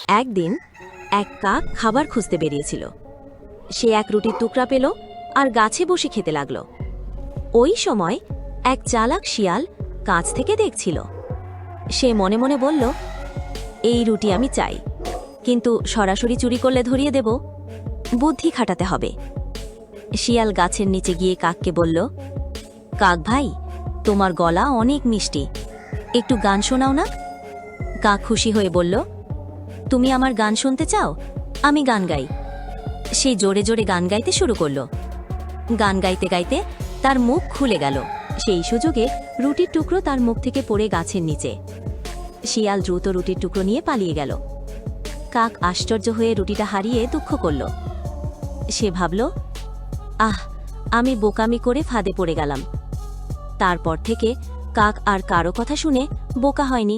একদিন এক কাক খাবার খুঁজতে বেরিয়েছিল। সে এক রুটির টুকরা পেল আর গাছে বসে খেতে লাগল। ওই সময় এক চালাক শিয়াল কাছ থেকে দেখছিল। সে মনে মনে বলল, এই রুটি আমি চাই, কিন্তু সরাসরি চুরি করলে ধরিয়ে দেব, বুদ্ধি খাটাতে হবে। শিয়াল গাছের নিচে গিয়ে কাককে বলল, কাক ভাই, তোমার গলা অনেক মিষ্টি, একটু গান শোনাও না। কাক খুশি হয়ে বলল, তুমি আমার গান শুনতে চাও? আমি গান গাই। সে জোরে জোরে গান গাইতে শুরু করল। গান গাইতে গাইতে তার মুখ খুলে গেল। সেই সুযোগে রুটির টুকরো তার মুখ থেকে পড়ে গাছের নিচে। শিয়াল দ্রুত রুটির টুকরো নিয়ে পালিয়ে গেল। কাক আশ্চর্য হয়ে রুটিটা হারিয়ে দুঃখ করল। সে ভাবল, আহ, আমি বোকামি করে ফাঁদে পড়ে গেলাম। তারপর থেকে কাক আর কারো কথা শুনে বোকা হয়নি।